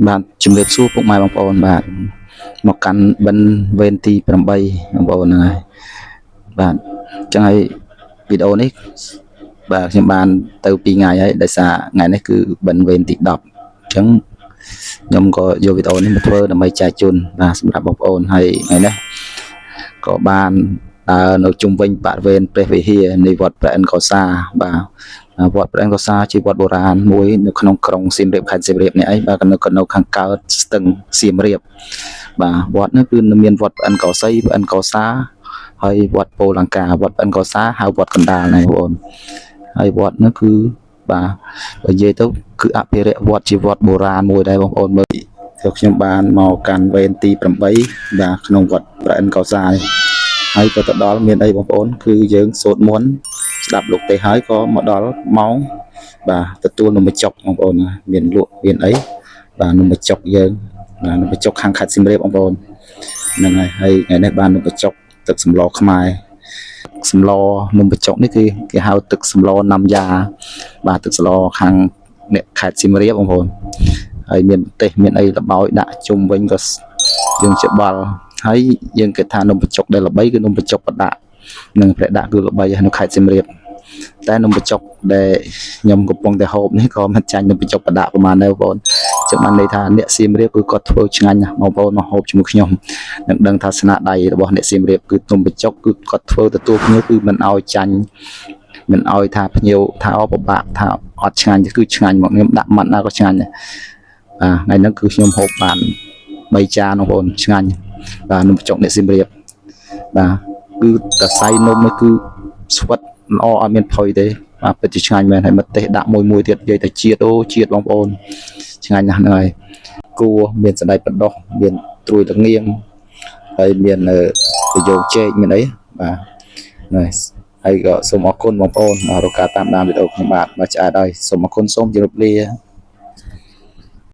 បាទជំរាបសួរពុកម៉ែបងប្អូនបាទមកកាន់បិណ្ឌវេនទី8បងប្អូនហ្នឹងហើយបាទអញ្ចឹងហើយវីដេអូនេះបាទខ្ញុំបានទៅ2ថ្ងៃហើយដោយសារថ្ងៃនេះគឺបិណ្ឌវេនទី10អញ្ចឹងខ្ញុំក៏យកវីដេអូនេះមកធ្វើដើម្បីចែកជូនបាទសម្រាប់បងប្អូនហើយថ្ងៃនេះក៏បានដើរនៅជុំវិញបរិវេណព្រះវិហារនៃវត្តព្រះឥន្ទកោសាបាទវត្តព្រះឥន្ទកោសាជាវត្តបុរាណមួយនៅក្នុងក្រុងសៀមរាបខេត្តសៀមរាបនេះឯងបាទនៅខាងកើតស្ទឹងសៀមរាបបាទវត្តនេះគឺមានវត្តព្រះឥន្ទកោសីព្រះឥន្ទកោសាហើយវត្តពោធិ៍លង្កាវត្តព្រះឥន្ទកោសាហៅវត្តកណ្ដាលណាបងប្អូនហើយវត្តនេះគឺបាទបើនិយាយទៅគឺអភិរក្សវត្តជាវត្តបុរាណមួយដែរបងប្អូនមើលខ្ញុំបានមកកាន់វេនទី8បាទក្នុងវត្តព្រះឥន្ទកោសានេះហើយក៏ទៅដល់មានអីបងប្អូនគឺយើងសូត្រមន្តស្ដាប់លោកទេហើយក៏មកដល់ម៉ោងបាទទទួលនំបញ្ចុកបងប្អូនមានលក់មានអីបាទនំបញ្ចុកយើងបាទនំបញ្ចុកខាងខេត្តសៀមរាបបងប្អូនហ្នឹងហើយថ្ងៃនេះបាននំបញ្ចុកទឹកសម្លខ្មែរសម្លនំបញ្ចុកនេះគឺគេហៅទឹកសម្លណាំយ៉ាបាទទឹកសម្លខាងអ្នកខេត្តសៀមរាបបងប្អូនហើយមានប្រទេសមានអីល្បោចដាក់ជុំវិញក៏យើងច្បល់ហើយយើងគិតថានំបញ្ចុកដែលល្បីគឺនំបញ្ចុកប្រដាក់និងប្រដាក់គឺល្បីនៅខេត្តសៀមរាបតែនំបញ្ចុកដែលខ្ញុំកំពុងតែហូបនេះក៏មិនចាញ់នំបញ្ចុកប្រដាក់ប្រហែលដែរបងប្អូនចឹងបានន័យថាអ្នកសៀមរាបគឺគាត់ធ្វើឆ្ងាញ់ណាស់បងប្អូនមកហូបជាមួយខ្ញុំនឹងដឹងថាស្នាដៃរបស់អ្នកសៀមរាបគឺនំបញ្ចុកគឺគាត់ធ្វើទទួលភ្ញៀវគឺមិនឲ្យចាញ់មិនឲ្យថាភ្ញៀវថាពិបាកថាអត់ឆ្ងាញ់គឺឆ្ងាញ់មកខ្ញុំដាក់ម៉ាត់ណាក៏ឆ្ងាញ់ដែរថ្ងៃហ្នឹងគឺខ្ញុំហូបបាន3ចានបងប្អូនឆ្ងាញ់បាទនំបញ្ចុកអ្នកសៀមរាបបាទគឺតសៃនំនេះគឺស្វិតល្អអត់មានផុយទេបាទពិតជាឆ្ងាញ់មែនហើយម្ទេសដាក់មួយទៀតនិយាយតែជាតិជាតិបងប្អូនឆ្ងាញ់ណាស់ហ្នឹងហើយគួរមានសណ្ដែកបណ្ដុះមានត្រួយល្ងៀងហើយមានប្រយោគចេកមានអីបាទហ្នឹងហើយក៏សូមអរគុណបងប្អូនរកការតាមដានវីដេអូខ្ញុំបាទឆ្អែតហើយសូមអរគុណសូមជម្រាបលា